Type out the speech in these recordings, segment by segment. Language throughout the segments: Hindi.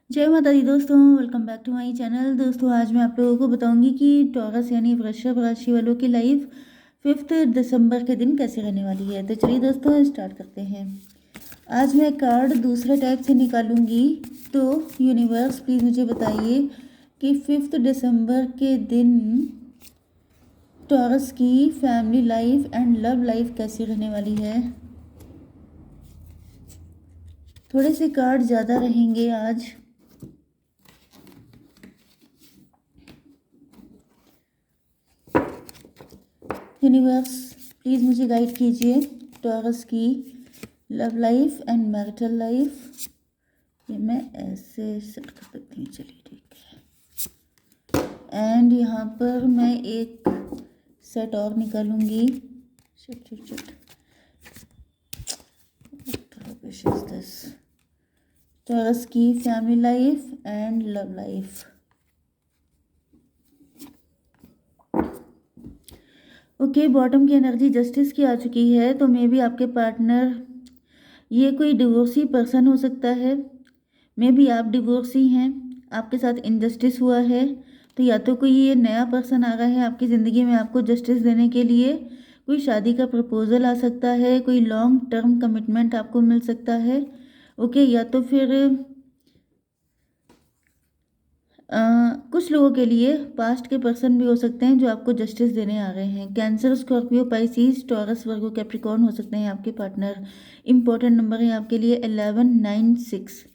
जय माता दी दोस्तों, welcome back to my channel. दोस्तों आज मैं आप लोगों को बताऊंगी कि टॉरस यानी वृषभ राशि वालों की लाइफ 5 दिसंबर के दिन कैसे रहने वाली है। तो चलिए दोस्तों स्टार्ट करते हैं। आज मैं कार्ड दूसरे टाइप से निकालूंगी। तो यूनिवर्स प्लीज़ मुझे बताइए कि 5 दिसंबर के दिन टॉरस की family life and love life कैसी रहने वाली है। थोड़े से कार्ड ज़्यादा रहेंगे आज। यूनिवर्स प्लीज़ मुझे गाइड कीजिए टॉरस की love life and marital life. ये मैं ऐसे सेट कर सकती हूँ, चलिए ठीक है। एंड यहाँ पर मैं एक सेट और निकालूंगी। टॉरस की family life and love life. Okay, bottom की एनर्जी जस्टिस की आ चुकी है। तो मे बी आपके पार्टनर, ये कोई डिवोर्सी पर्सन हो सकता है। मे बी आप डिवोर्सी हैं, आपके साथ इनजस्टिस हुआ है। तो या तो कोई ये नया पर्सन आ रहा है आपकी ज़िंदगी में आपको जस्टिस देने के लिए। कोई शादी का प्रपोजल आ सकता है, कोई लॉन्ग टर्म कमिटमेंट आपको मिल सकता है। ओके, या तो फिर कुछ लोगों के लिए पास्ट के पर्सन भी हो सकते हैं जो आपको जस्टिस देने आ रहे हैं। कैंसर, स्कॉर्पियो, पाइसिस, टॉरस, वर्गो, कैप्रिकॉर्न हो सकते हैं आपके पार्टनर। इंपॉर्टेंट नंबर है आपके लिए 11, 9, 6,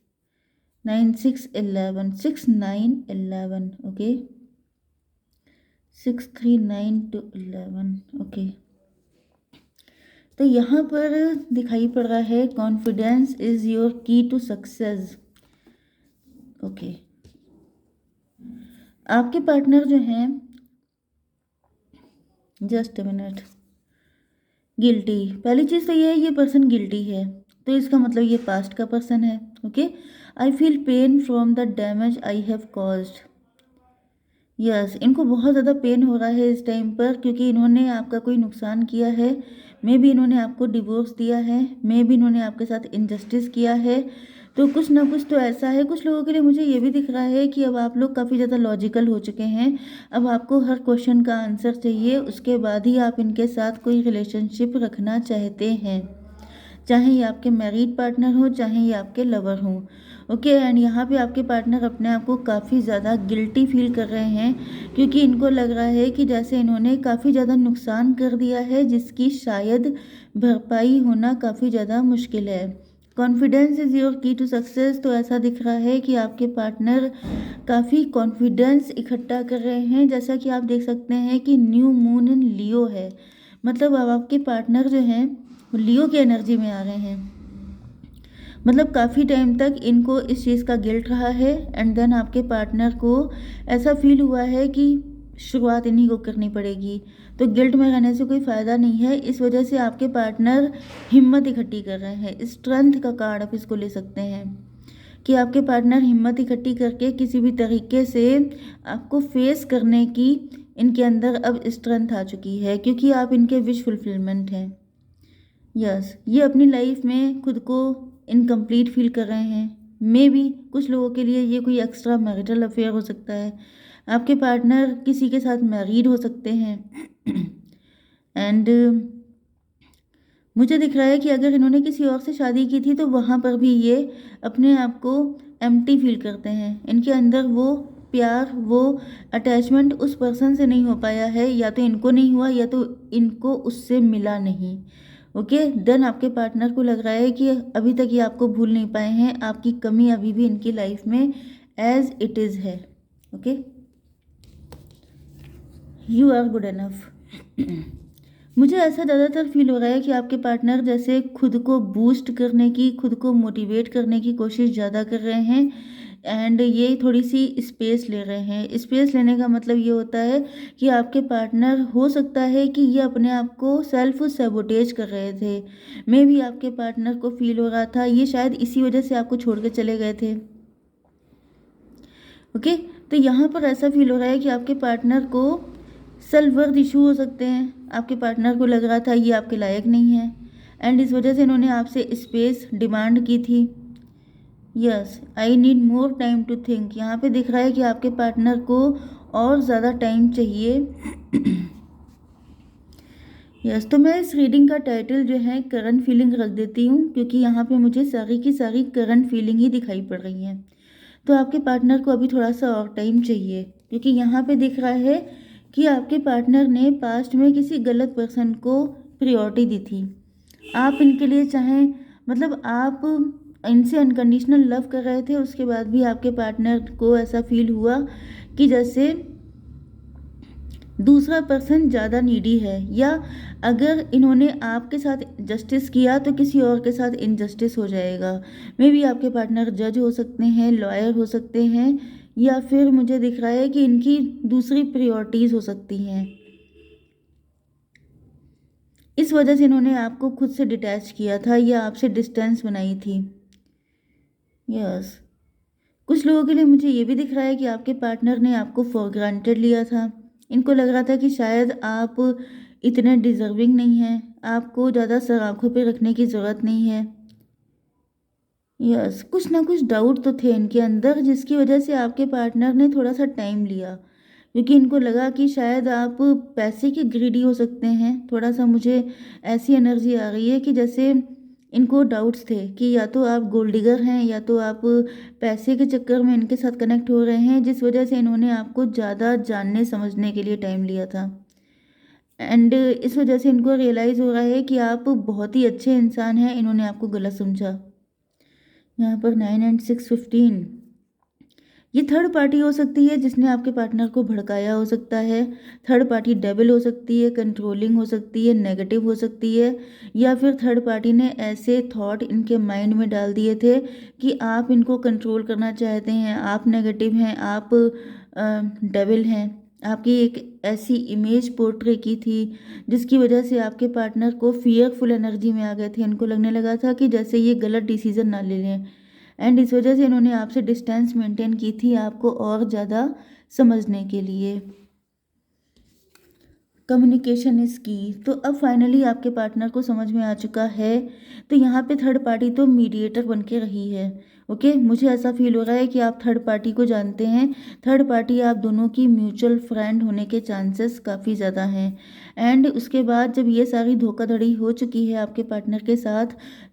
9, 6, 11, 6, 9, 11। Okay, 6, 3, 9 to 11। ओके, तो यहाँ पर दिखाई पड़ रहा है कॉन्फिडेंस इज योर की टू सक्सेस। ओके, आपके पार्टनर जो हैं, जस्ट अ मिनट, गिल्टी। पहली चीज़ तो ये है, ये पर्सन गिल्टी है। तो इसका मतलब ये पास्ट का पर्सन है। Okay, I feel pain from the damage I have caused. Yes, इनको बहुत ज़्यादा पेन हो रहा है इस टाइम पर, क्योंकि इन्होंने आपका कोई नुकसान किया है। मे भी इन्होंने आपको डिवोर्स दिया है, मे भी इन्होंने आपके साथ इनजस्टिस किया है। तो कुछ ना कुछ तो ऐसा है। कुछ लोगों के लिए मुझे ये भी दिख रहा है कि अब आप लोग काफ़ी ज़्यादा लॉजिकल हो चुके हैं। अब आपको हर क्वेश्चन का आंसर चाहिए, उसके बाद ही आप इनके साथ कोई रिलेशनशिप रखना चाहते हैं, चाहे ये आपके मैरिड पार्टनर हो, चाहे ये आपके लवर हों। ओके, एंड यहाँ पे आपके पार्टनर अपने आप को काफ़ी ज़्यादा गिल्टी फील कर रहे हैं, क्योंकि इनको लग रहा है कि जैसे इन्होंने काफ़ी ज़्यादा नुकसान कर दिया है, जिसकी शायद भरपाई होना काफ़ी ज़्यादा मुश्किल है। कॉन्फिडेंस इज़ योर की टू सक्सेस। तो ऐसा दिख रहा है कि आपके पार्टनर काफ़ी कॉन्फिडेंस इकट्ठा कर रहे हैं। जैसा कि आप देख सकते हैं कि न्यू मून इन लियो है, मतलब अब आपके पार्टनर जो हैं लियो की एनर्जी में आ रहे हैं। मतलब काफ़ी टाइम तक इनको इस चीज़ का गिल्ट रहा है, एंड देन आपके पार्टनर को ऐसा फील हुआ है कि शुरुआत इन्हीं को करनी पड़ेगी। तो गिल्ट में रहने से कोई फ़ायदा नहीं है। इस वजह से आपके पार्टनर हिम्मत इकट्ठी कर रहे हैं। स्ट्रेंथ का कार्ड आप इसको ले सकते हैं कि आपके पार्टनर हिम्मत इकट्ठी करके किसी भी तरीके से आपको फेस करने की इनके अंदर अब स्ट्रेंथ आ चुकी है, क्योंकि आप इनके विश फुलफिलमेंट हैं। यस, ये अपनी लाइफ में खुद को इनकम्प्लीट फील कर रहे हैं। मे बी कुछ लोगों के लिए ये कोई एक्स्ट्रा मैरिटल अफेयर हो सकता है। आपके पार्टनर किसी के साथ मैरिड हो सकते हैं। एंड मुझे दिख रहा है कि अगर इन्होंने किसी और से शादी की थी तो वहाँ पर भी ये अपने आप को एम्प्टी फील करते हैं। इनके अंदर वो प्यार, वो अटैचमेंट उस पर्सन से नहीं हो पाया है, या तो इनको नहीं हुआ या तो इनको उससे मिला नहीं। ओके, देन आपके पार्टनर को लग रहा है कि अभी तक ये आपको भूल नहीं पाए हैं, आपकी कमी अभी भी इनकी लाइफ में एज इट इज़ है। Okay, you are good enough. मुझे ऐसा ज़्यादातर फील हो रहा है कि आपके पार्टनर जैसे खुद को बूस्ट करने की, खुद को मोटिवेट करने की कोशिश ज़्यादा कर रहे हैं, एंड ये थोड़ी सी स्पेस ले रहे हैं। स्पेस लेने का मतलब ये होता है कि आपके पार्टनर हो सकता है कि ये अपने आप को सेल्फ सैबोटेज कर रहे थे। मे भी आपके पार्टनर को फील हो रहा था ये शायद इसी वजह से आपको छोड़ के चले गए थे। ओके, तो यहाँ पर ऐसा फील हो रहा है कि आपके पार्टनर को सेल्फ वर्थ इशू हो सकते हैं। आपके पार्टनर को लग रहा था ये आपके लायक नहीं है, एंड इस वजह से इन्होंने आपसे स्पेस डिमांड की थी। Yes, I need more time to think. यहाँ पे दिख रहा है कि आपके पार्टनर को और ज़्यादा टाइम चाहिए। यस, तो मैं इस रीडिंग का टाइटल जो है करंट फीलिंग रख देती हूँ, क्योंकि यहाँ पे मुझे सारी की सारी करंट फीलिंग ही दिखाई पड़ रही हैं। तो आपके पार्टनर को अभी थोड़ा सा और टाइम चाहिए, क्योंकि यहाँ पे दिख रहा है कि आपके पार्टनर ने पास्ट में किसी गलत पर्सन को प्रायोरिटी दी थी। आप इनके लिए चाहें, मतलब आप इनसे अनकंडीशनल लव कर रहे थे, उसके बाद भी आपके पार्टनर को ऐसा फील हुआ कि जैसे दूसरा पर्सन ज़्यादा नीडी है, या अगर इन्होंने आपके साथ जस्टिस किया तो किसी और के साथ इनजस्टिस हो जाएगा। मे बी आपके पार्टनर जज हो सकते हैं, लॉयर हो सकते हैं, या फिर मुझे दिख रहा है कि इनकी दूसरी प्रायोरिटीज़ हो सकती हैं। इस वजह से इन्होंने आपको खुद से डिटैच किया था या आपसे डिस्टेंस बनाई थी। यस, कुछ लोगों के लिए मुझे ये भी दिख रहा है कि आपके पार्टनर ने आपको फॉर ग्रांटेड लिया था। इनको लग रहा था कि शायद आप इतने डिजर्विंग नहीं हैं, आपको ज़्यादा सर आंखों पे रखने की ज़रूरत नहीं है। यस, कुछ ना कुछ डाउट तो थे इनके अंदर, जिसकी वजह से आपके पार्टनर ने थोड़ा सा टाइम लिया, क्योंकि इनको लगा कि शायद आप पैसे के ग्रीडी हो सकते हैं। थोड़ा सा मुझे ऐसी एनर्जी आ रही है कि जैसे इनको डाउट्स थे कि या तो आप गोल्ड डिगर हैं, या तो आप पैसे के चक्कर में इनके साथ कनेक्ट हो रहे हैं, जिस वजह से इन्होंने आपको ज़्यादा जानने समझने के लिए टाइम लिया था। एंड इस वजह से इनको रियलाइज़ हो रहा है कि आप बहुत ही अच्छे इंसान हैं, इन्होंने आपको गलत समझा। यहाँ पर 9 एंड 6 15, ये थर्ड पार्टी हो सकती है जिसने आपके पार्टनर को भड़काया हो सकता है। थर्ड पार्टी डेविल हो सकती है, कंट्रोलिंग हो सकती है, नेगेटिव हो सकती है, या फिर थर्ड पार्टी ने ऐसे थॉट इनके माइंड में डाल दिए थे कि आप इनको कंट्रोल करना चाहते हैं, आप नेगेटिव हैं, आप डेविल हैं। आपकी एक ऐसी इमेज पोर्ट्रे की थी जिसकी वजह से आपके पार्टनर को फियरफुल एनर्जी में आ गए थे। इनको लगने लगा था कि जैसे ये गलत डिसीजन ना ले लें, एंड इस वजह से इन्होंने आपसे डिस्टेंस मेंटेन की थी, आपको और ज़्यादा समझने के लिए। कम्युनिकेशन इज़ की। तो अब फाइनली आपके पार्टनर को समझ में आ चुका है। तो यहाँ पे थर्ड पार्टी तो मीडिएटर बन के रही है। ओके, मुझे ऐसा फील हो रहा है कि आप थर्ड पार्टी को जानते हैं। थर्ड पार्टी आप दोनों की म्यूचुअल फ्रेंड होने के चांसेस काफ़ी ज़्यादा हैं। एंड उसके बाद जब ये सारी धोखाधड़ी हो चुकी है आपके पार्टनर के साथ,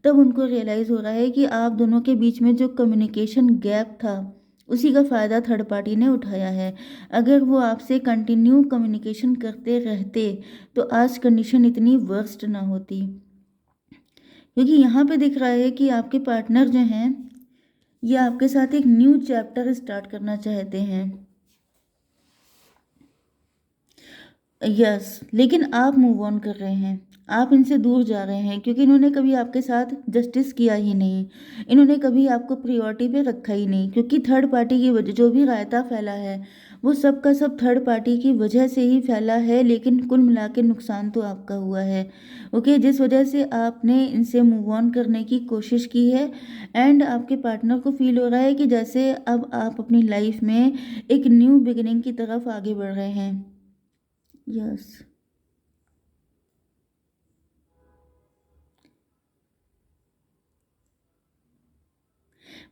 तब उनको रियलाइज़ हो रहा है कि आप दोनों के बीच में जो कम्युनिकेशन गैप था, उसी का फ़ायदा थर्ड पार्टी ने उठाया है। अगर वो आपसे कंटिन्यू कम्युनिकेशन करते रहते तो आज कंडीशन इतनी वर्स्ट ना होती, क्योंकि यहाँ पे दिख रहा है कि आपके पार्टनर जो हैं ये आपके साथ एक न्यू चैप्टर स्टार्ट करना चाहते हैं। यस, लेकिन आप मूव ऑन कर रहे हैं, आप इनसे दूर जा रहे हैं, क्योंकि इन्होंने कभी आपके साथ जस्टिस किया ही नहीं, इन्होंने कभी आपको प्रायोरिटी पे रखा ही नहीं, क्योंकि थर्ड पार्टी की वजह जो भी रायता फैला है वो सब का सब थर्ड पार्टी की वजह से ही फैला है, लेकिन कुल मिला के नुकसान तो आपका हुआ है। ओके, जिस वजह से आपने इनसे मूव ऑन करने की कोशिश की है, एंड आपके पार्टनर को फील हो रहा है कि जैसे अब आप अपनी लाइफ में एक न्यू बिगिनिंग की तरफ आगे बढ़ रहे हैं। यस,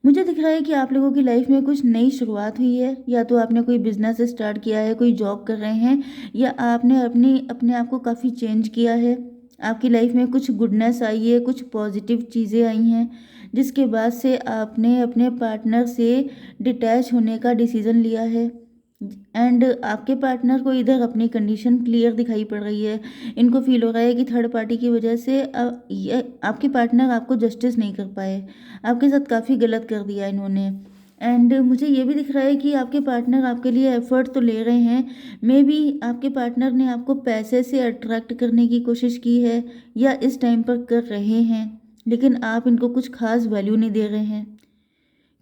मुझे दिख रहा है कि आप लोगों की लाइफ में कुछ नई शुरुआत हुई है, या तो आपने कोई बिजनेस स्टार्ट किया है, कोई जॉब कर रहे हैं, या आपने अपने आप को काफ़ी चेंज किया है। आपकी लाइफ में कुछ गुडनेस आई है, कुछ पॉजिटिव चीज़ें आई हैं, जिसके बाद से आपने अपने पार्टनर से डिटैच होने का डिसीज़न लिया है। एंड आपके पार्टनर को इधर अपनी कंडीशन क्लियर दिखाई पड़ रही है। इनको फील हो रहा है कि थर्ड पार्टी की वजह से ये आपके पार्टनर आपको जस्टिस नहीं कर पाए, आपके साथ काफ़ी गलत कर दिया इन्होंने। एंड मुझे ये भी दिख रहा है कि आपके पार्टनर आपके लिए एफर्ट तो ले रहे हैं। मे बी आपके पार्टनर ने आपको पैसे से अट्रैक्ट करने की कोशिश की है, या इस टाइम पर कर रहे हैं, लेकिन आप इनको कुछ खास वैल्यू नहीं दे रहे हैं,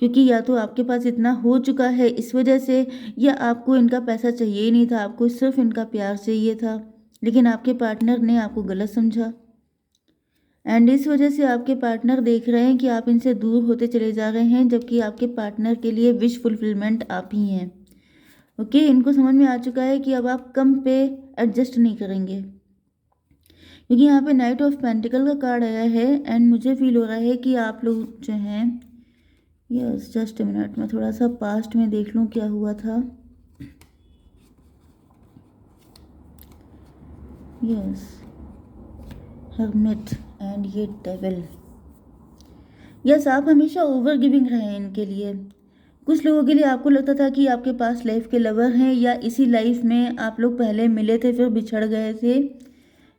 क्योंकि या तो आपके पास इतना हो चुका है इस वजह से, या आपको इनका पैसा चाहिए ही नहीं था, आपको सिर्फ इनका प्यार चाहिए था, लेकिन आपके पार्टनर ने आपको गलत समझा। एंड इस वजह से आपके पार्टनर देख रहे हैं कि आप इनसे दूर होते चले जा रहे हैं, जबकि आपके पार्टनर के लिए विश फुलफिलमेंट आप ही हैं। ओके, इनको समझ में आ चुका है कि अब आप कम पे एडजस्ट नहीं करेंगे, क्योंकि यहाँ पे नाइट ऑफ पेंटिकल का कार्ड आया है, एंड मुझे फील हो रहा है कि आप लोग जो हैं यस, जस्ट अ मिनट, मैं थोड़ा सा पास्ट में देख लूँ क्या हुआ था। यस, हर्मिट एंड ये डेविल। यस, आप हमेशा ओवर गिविंग रहे हैं इनके लिए। कुछ लोगों के लिए आपको लगता था कि आपके पास लाइफ के लवर हैं, या इसी लाइफ में आप लोग पहले मिले थे फिर बिछड़ गए थे।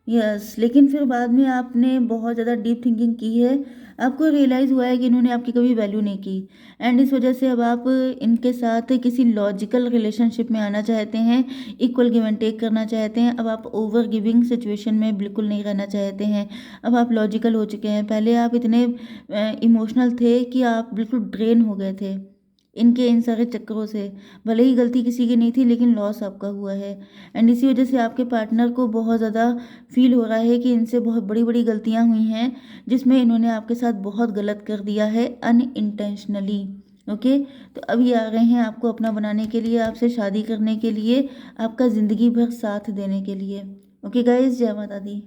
यस, लेकिन फिर बाद में आपने बहुत ज़्यादा डीप थिंकिंग की है। आपको रियलाइज़ हुआ है कि इन्होंने आपकी कभी वैल्यू नहीं की, एंड इस वजह से अब आप इनके साथ किसी लॉजिकल रिलेशनशिप में आना चाहते हैं, इक्वल गिव एंड टेक करना चाहते हैं। अब आप ओवर गिविंग सिचुएशन में बिल्कुल नहीं रहना चाहते हैं। अब आप लॉजिकल हो चुके हैं। पहले आप इतने इमोशनल थे कि आप बिल्कुल ड्रेन हो गए थे इनके इन सारे चक्करों से। भले ही गलती किसी की नहीं थी, लेकिन लॉस आपका हुआ है, एंड इसी वजह से आपके पार्टनर को बहुत ज़्यादा फील हो रहा है कि इनसे बहुत बड़ी बड़ी गलतियां हुई हैं, जिसमें इन्होंने आपके साथ बहुत गलत कर दिया है अनइंटेंशनली। ओके, तो अब ये आ रहे हैं आपको अपना बनाने के लिए, आपसे शादी करने के लिए, आपका ज़िंदगी भर साथ देने के लिए। ओके गाइज, जय माता दी।